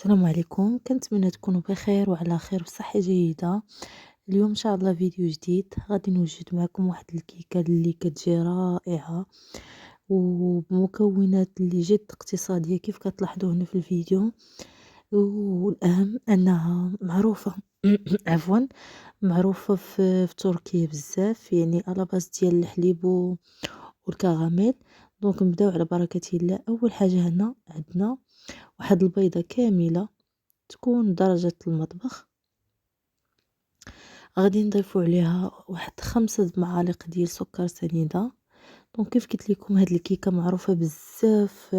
السلام عليكم، كنتمنى تكونوا بخير وعلى خير وصحة جيدة. اليوم إن شاء الله فيديو جديد غادي نوجد معكم واحد الكيكة اللي كتجي رائعة وبمكونات اللي جد اقتصادية كيف كتلاحظوا هنا في الفيديو. والأهم أنها معروفة عفوا معروفة في تركيا بزاف، يعني على باز ديال الحليب والكراميل. دونك نبداو على بركة الله. أول حاجة هنا عندنا واحد البيضة كاملة تكون درجة المطبخ، غادي نضيفو عليها واحد 5 معالق ديال سكر سنيدة. دونك كيف قلت لكم هاد الكيكة معروفة بزاف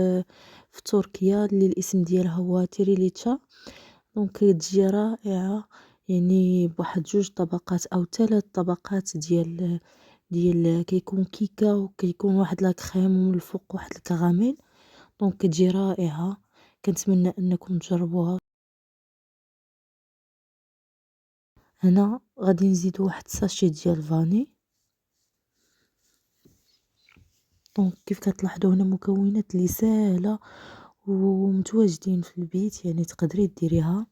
في تركيا، اللي الاسم ديالها هو تريليتشا. دونك تجي رائعة، يعني بواحد 2 طبقات او 3 طبقات ديال كيكون كيكة، وكيكون واحد لا كريم ومن الفوق واحد الكراميل. دونك كتجي رائعة، كنتمنى انكم تجربوها. هنا غادي نزيدو واحد ساشي ديال فاني. دونك كيف كتلاحظوا هنا مكونات اللي ساهله ومتواجدين في البيت، يعني تقدري ديريها.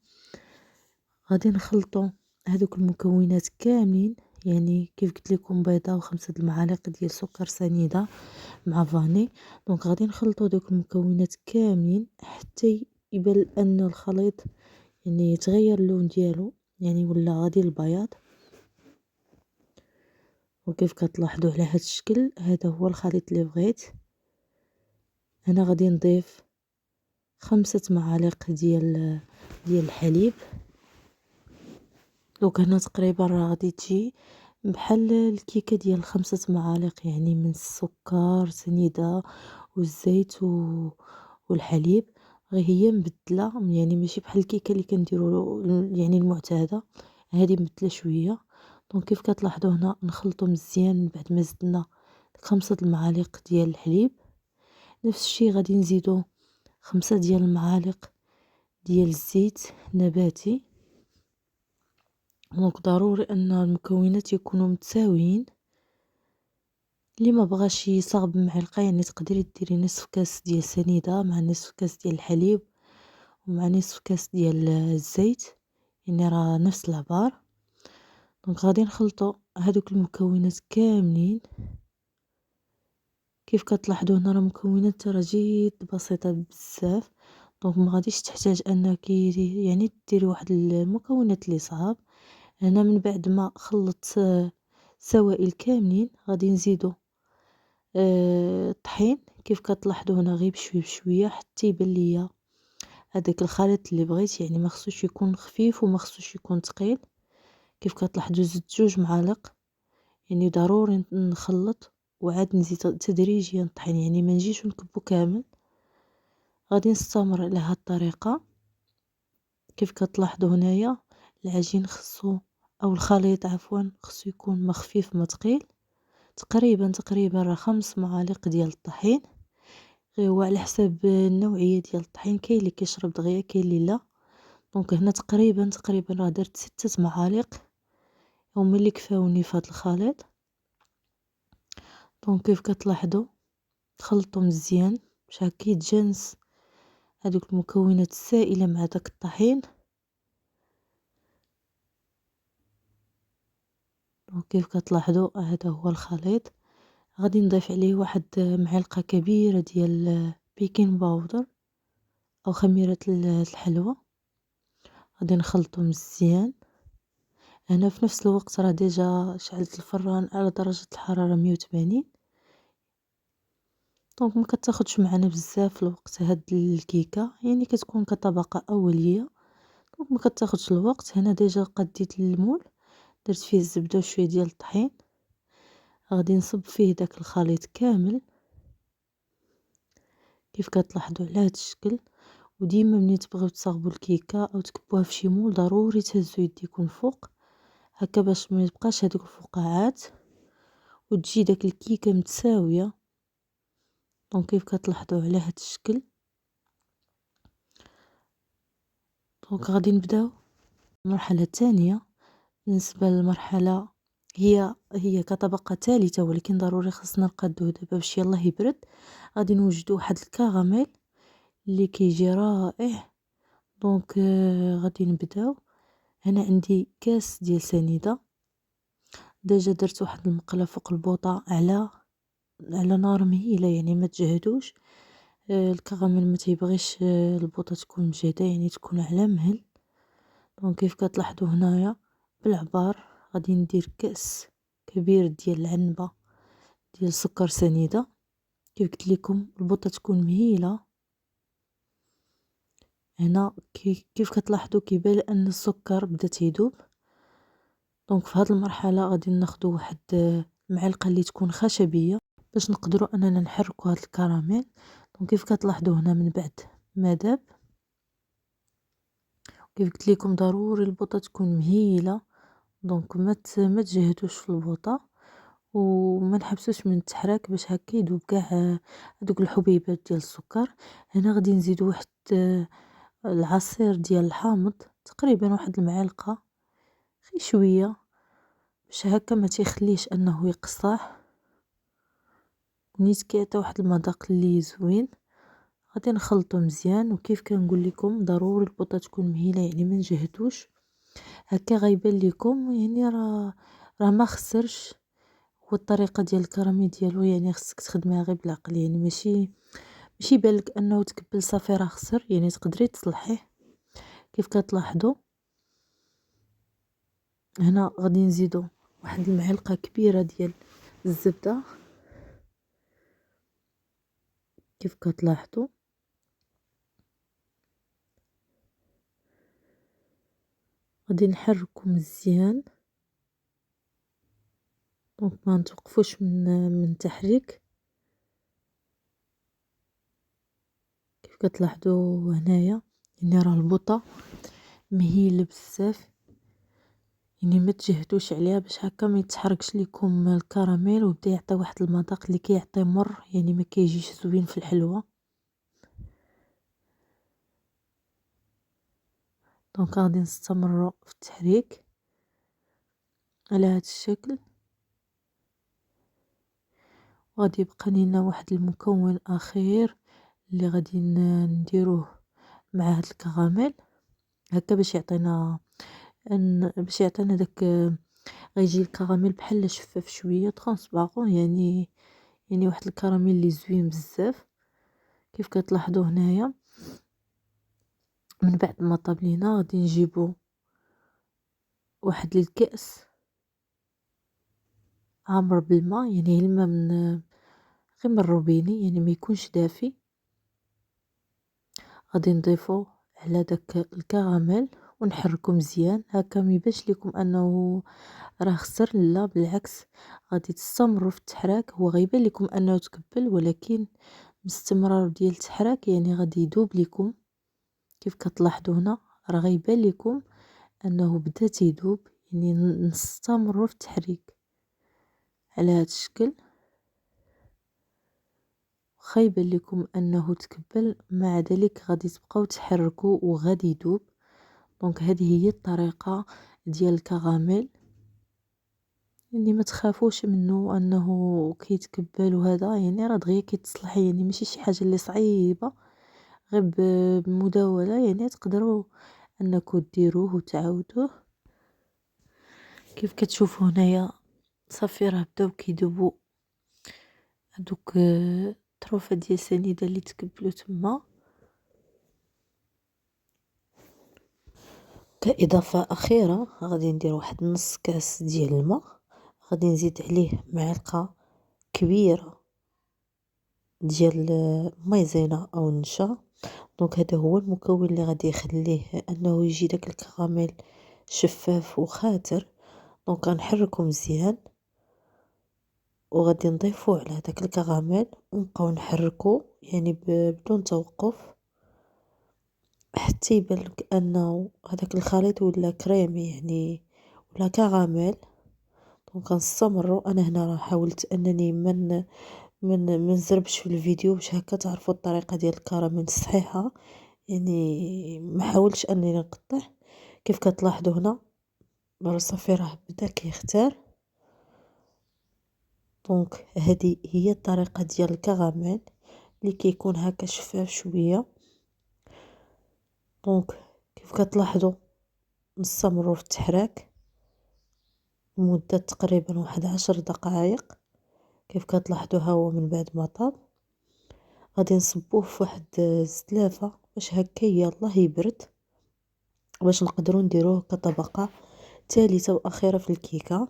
غادي نخلطوا هذوك المكونات كاملين، يعني كيف قلت لكم بيضه و5 المعالق ديال سكر سنيده مع فاني. دونك غادي نخلطوا دوك المكونات كاملين حتى يبان ان الخليط يعني يتغير اللون ديالو، يعني ولا غادي البياض. وكيف كتلاحظوا على هذا الشكل هذا هو الخليط اللي بغيت. هنا غادي نضيف 5 معالق ديال الحليب. دونك هنا تقريبا راه غادي تجي بحال الكيكه ديال 5 معالق، يعني من السكر سنيده والزيت والحليب. غير هي مبدله، يعني ماشي بحال الكيكه اللي كنديروا يعني المعتاده، هذه مبدله شويه. دونك كيف كتلاحظوا هنا نخلطوا مزيان من بعد ما زدنا 5 المعالق ديال الحليب. نفس الشيء غادي نزيدو 5 ديال المعالق ديال الزيت نباتي. دونك ضروري ان المكونات يكونوا متساويين. اللي ما بغاش يصاغ بمعلقه، يعني تقدري ديري نصف كاس ديال سنيده مع نصف كاس ديال الحليب ومع نصف كاس ديال الزيت، يعني راه نفس العبار. دونك غادي نخلطوا هذوك المكونات كاملين. كيف كتلاحظوا هنا راه مكونات راه جد بسيطه بزاف. دونك ما غاديش تحتاج انك يعني ديري واحد المكونات اللي صعاب. هنا من بعد ما خلطت سوائل كاملين غادي نزيدو الطحين. كيف كتلاحظوا هنا غير بشويه بشويه حتى يبان ليا هذاك الخليط اللي بغيت، يعني ما خصوش يكون خفيف وما خصوش يكون ثقيل. كيف كتلاحظوا زدت 2 معالق، يعني ضروري نخلط وعاد نزيد تدريجيا الطحين، يعني ما نجيش نكبو كامل. غادي نستمر على هاد الطريقه. كيف كتلاحظوا هنايا العجين خصو او الخليط عفوا خصو يكون ما خفيف ما ثقيل. تقريبا راه 5 معالق ديال الطحين، غير هو على حساب النوعيه ديال الطحين، كاين اللي كيشرب دغيا كاين اللي لا. دونك هنا تقريبا راه درت 6 معالق هما اللي كفاوني في هذا الخليط. دونك كيف كتلاحظوا تخلطوا مزيان باش هكا يتجانس هذوك المكونات السائله مع داك الطحين. دونك كيف كتلاحظوا هذا هو الخليط. غادي نضيف عليه واحد معلقه كبيره ديال بيكين باودر او خميره الحلوى. غادي نخلطو مزيان. هنا في نفس الوقت راه ديجا شعلت الفران على درجه الحراره 180. دونك ما كتاخدش معنا بزاف الوقت هاد الكيكه، يعني كتكون كطبقه اوليه. دونك ما كتاخدش الوقت. هنا ديجا قديت المول، درت فيه الزبده وشويه ديال الطحين. غادي نصب فيه داك الخليط كامل كيف كتلاحظوا على هاد الشكل. وديما ملي تبغيو تصاوبوا الكيكه او تكبوها في شي مول ضروري تهزوا يديكم فوق هكا باش ما يبقاش هذوك الفقاعات وتجي داك الكيكه متساويه. دونك كيف كتلاحظوا على هاد الشكل. دونك غادي نبداو المرحله الثانيه. بالنسبه للمرحله هي كطبقه ثالثه، ولكن ضروري خاصنا نقادوه دابا باش يلاه يبرد. غادي نوجدوا واحد الكراميل اللي كيجي رائع. دونك غادي نبداو. هنا عندي كاس ديال سنيدة، ديجا درت واحد المقلة فوق البوطة على نار مهيلة، يعني ما تجهدوش. الكراميل ما تيبغيش البوطة تكون مجهدة، يعني تكون على مهل. دونك كيف كتلاحظوا هنايا بالعبار غادي ندير كاس كبير ديال العنبة ديال سكر سنيدة. كيف قلت لكم البوطة تكون مهيلة. هنا كيف كتلاحظوا كيبان ان السكر بدا تيذوب. دونك في هذه المرحلة غادي ناخدو واحد المعلقة اللي تكون خشبية باش نقدروا اننا نحركوا هذا الكراميل. دونك كيف كتلاحظوا هنا من بعد ما داب. كيف قلت لكم ضروري البوطة تكون مهيلة، دونك ما تجهدوش في البوطة وما نحبسوش من التحراك باش هكا يذوب كاع هذوك الحبيبات ديال السكر. هنا غادي نزيدو واحد العصير ديال الحامض، تقريبا واحد المعلقة غير شوية باش هكا ما تيخليش انه يقصح، نيت كيعطي واحد المذاق اللي زوين. غادي نخلطو مزيان، وكيف كنقول لكم ضروري البوطة تكون مهيلة، يعني ما نجهدوش. هكا غيبان لكم يعني راه ما خسرش. والطريقة ديال الكراميل ديالو يعني خصك تخدميها غير بالعقل، يعني ماشي يبان لك انه تكبل صافي راه خسر، يعني تقدري تصلحيه. كيف كتلاحظوا هنا غادي نزيدو واحد المعلقة كبيرة ديال الزبدة. كيف كتلاحظوا غادي نحركو مزيان، دونك ما نتوقفوش من التحريك. كيف كتلاحظوا هنايا يعني راه البوطة مهيلة بزاف، يعني ما تجهدوش عليها باش هكا ما يتحركش لكم الكراميل ويبدا يعطي واحد المذاق اللي كيعطي مر، يعني ما كيجيش زوين في الحلوى. دونك غادي نستمروا في التحريك على هذا الشكل. وغادي يبقى لنا واحد المكون اخير اللي غادي نديروه مع هاد الكراميل هكا باش يعطينا داك غيجي الكراميل بحال شفاف شويه ترونسبارون، يعني واحد الكراميل اللي زوين بزاف. كيف كتلاحظوا هنايا من بعد ما طابلينا غادي نجيبو واحد الكأس عامر بالماء، يعني الماء غير من الروبيني، يعني ما يكونش دافي. غادي نضيفو على داك الكراميل ونحركو مزيان هكا ما يبانش لكم انه راه خسر، لا بالعكس غادي تستمروا في التحراك. هو غيبان لكم انه تكبل، ولكن باستمرار ديال التحراك يعني غادي يذوب لكم. كيف كتلاحظوا هنا راه غيبان لكم انه بدا تيذوب، يعني نستمروا في التحريك على هذا الشكل. خايبان لكم انه تكبل، مع ذلك غادي تبقاو تحركوا وغادي يذوب. دونك هذه هي الطريقه ديال الكراميل، يعني ما تخافوش منه انه كيتكبل وهذا، يعني راه دغيا كيتصلح، يعني ماشي شي حاجه اللي صعيبه، غير بمداوله يعني تقدروا انكم ديروه وتعاودوه. كيف كتشوفوا هنايا صافي راه بداو كيذوبوا هذوك طروفه ديال سنيده اللي تكبلوا تما. كإضافة أخيرة غادي ندير واحد نص كاس ديال الماء، غادي نزيد عليه معلقة كبيرة ديال مايزينا أو النشا. دونك هذا هو المكون اللي غادي يخليه أنه يجي داك الكراميل شفاف وخاتر. دونك غنحركو مزيان وغادي نضيفو على داك الكراميل ونبقاو نحركو يعني بدون توقف حتى يبان لك انه هذاك الخليط ولا كريمي يعني ولا كراميل. دونك غنستمروا. انا هنا راه حاولت انني من نزربش في الفيديو باش هكا تعرفوا الطريقه ديال الكراميل الصحيحه، يعني ما حاولتش انني نقطع. كيف كتلاحظوا هنا راه صافي راه بدا كيختار. دونك هذه هي الطريقه ديال الكراميل اللي كيكون هكا شفاف شويه. دونك كيف كتلاحظوا نستمروا في التحراك لمدة تقريبا واحد 10 دقائق. كيف كتلاحظوا ها هو من بعد ما طاب غادي نصبوه في واحد الزلافة باش هكا يلاه يبرد، باش نقدروا نديروه كطبقة ثالثة واخيرة في الكيكة.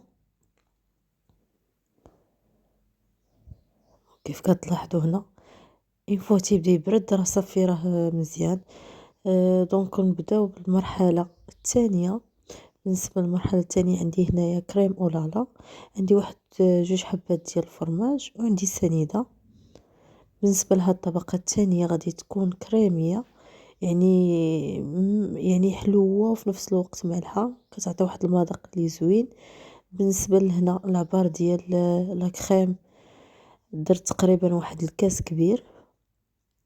كيف كتلاحظوا هنا اون فوا تيبدا يبرد راه صافي راه مزيان. دونك نبداو بالمرحلة الثانية. بالنسبة للمرحلة الثانية عندي هنايا كريم اولالا، عندي واحد 2 حبات ديال الفرماج وعندي سنيدة. بالنسبة لهاد الطبقة الثانية غادي تكون كريمية، يعني حلوة وفي نفس الوقت مالحة، كتعطي واحد المذاق اللي زوين. بالنسبة لهنا العبار ديال لا كريم درت تقريبا واحد الكاس كبير،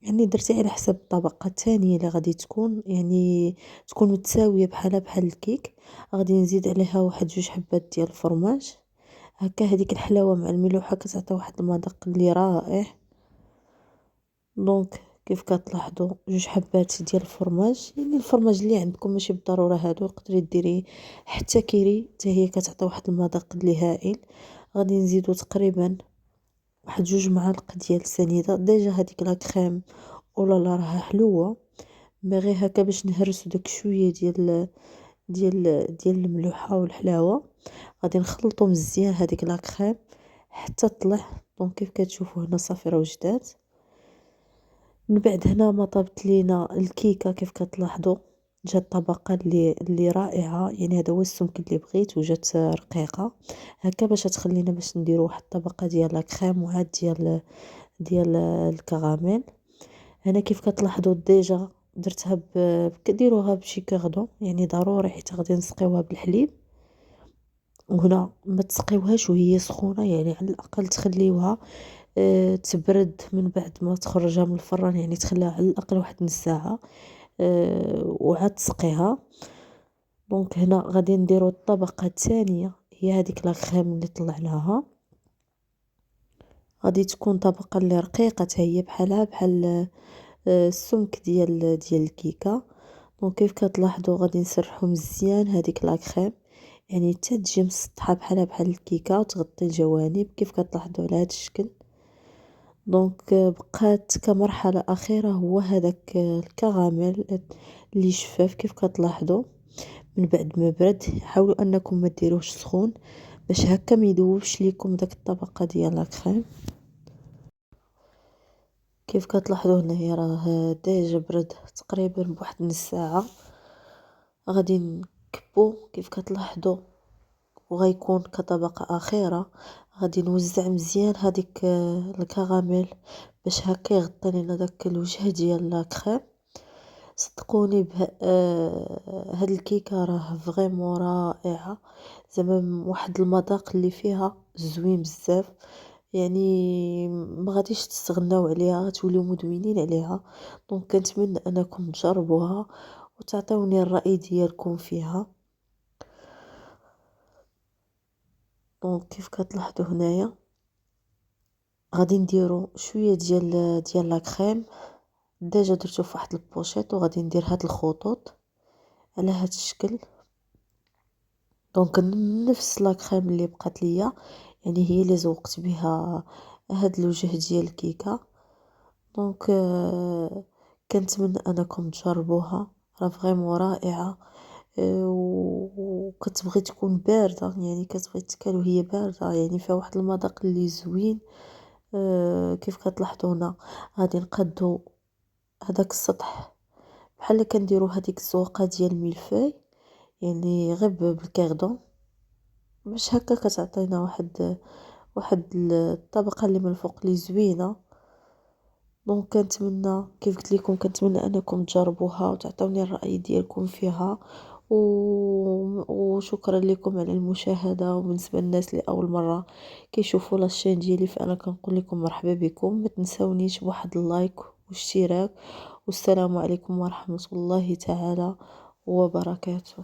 يعني درتي على حسب الطبقة الثانية اللي غادي تكون، يعني تكون متساوية بحال الكيك. غادي نزيد عليها واحد 2 حبات ديال الفرماج، هكا هذيك الحلاوة مع الملوحة كتعطي واحد المذاق اللي رائع. دونك كيف كتلاحظوا 2 حبات ديال الفرماج، يعني الفرماج اللي عندكم ماشي بالضرورة هادو، تقدري ديري حتى كيري حتى هي كتعطي واحد المذاق اللي هائل. غادي نزيدو تقريبا واحد 2 معالق ديال السنيدة. ديجا هذيك لا كريم اولالا راها حلوة، مي غير هكا باش نهرسو داك شوية ديال الملوحة والحلاوة. غادي نخلطو مزيان هذيك لا كريم حتى طلع. دونك كيف كتشوفوا هنا صافي راه وجدات. من بعد هنا ما طابت لينا الكيكة كيف كتلاحظوا جات الطبقة اللي رائعة، يعني هذا هو السمك اللي بغيت، وجات رقيقة هكا باش تخلينا باش نديرو واحد الطبقة ديال لا كريم وعاد ديال الكراميل. هنا كيف كتلاحظوا ديجا درتها كديروها بشي كوردون، يعني ضروري حيت غادي نسقيوها بالحليب. وهنا ما تسقيوهاش وهي سخونة، يعني على الاقل تخليوها تبرد من بعد ما تخرجها من الفران، يعني تخليها على الاقل واحد نص ساعة وعاد تسقيها. دونك هنا غادي نديرو الطبقة الثانية، هي هذيك لا كريم اللي طلعناها. غادي تكون طبقة اللي رقيقة حتى هي بحال السمك ديال الكيكة. دونك كيف كتلاحظوا غادي نسرحو مزيان هذيك لا كريم، يعني حتى تجي مسطحة بحال الكيكة وتغطي الجوانب كيف كتلاحظوا على هذا الشكل. دونك بقات كمرحلة أخيرة هو هذاك الكراميل اللي شفاف كيف كتلاحظوا. من بعد ما برد حاولوا انكم ما ديروش سخون باش هكا ما يذوبش ليكم داك الطبقة ديال لا كريم. كيف كتلاحظوا هنايا راه ديجا برد تقريبا بواحد نص ساعة. غادي نكبو كيف كتلاحظوا وغيكون كطبقة أخيرة. غادي نوزع مزيان هذيك الكراميل باش هكا يغطي لنا داك الوجه ديال لا كريم. صدقوني هاد الكيكة راه فريمون رائعة، زعما واحد المذاق اللي فيها زوين بزاف، يعني ما غاديش تستغناو عليها، غتوليو مدمنين عليها. دونك كنتمنى انكم تجربوها وتعطيوني الرأي ديالكم فيها. دونك كيف كتلاحظوا هنايا غادي نديرو شويه ديال لا كريم. ديجا درتو في واحد البوشيط وغادي ندير هاد الخطوط على هاد الشكل. دونك نفس لا كريم اللي بقات ليا، يعني هي اللي زوقت بها هاد الوجه ديال الكيكه. دونك كنتمنى انكم تجربوها، راه فريمون رائعه. وكتبغي تكون بارده، يعني كتبغي تاكل وهي بارده، يعني فيها واحد المذاق اللي زوين. كيف كتلاحظوا هنا غادي نقادو هذاك السطح بحال اللي كنديرو هذيك الزواقه ديال الملفاي، يعني غير بالكاردون باش هكا كتعطينا واحد الطبقه اللي من الفوق اللي زوينه. دونك كنتمنى كيف قلت لكم كنتمنى انكم تجربوها وتعطوني الرأي ديالكم فيها. وشكرا لكم على المشاهدة. وبالنسبة للناس اللي اول مرة كيشوفوا لاشين ديالي فانا كنقول لكم مرحبا بكم، ما تنسونيش بواحد اللايك واشتراك. والسلام عليكم ورحمة الله تعالى وبركاته.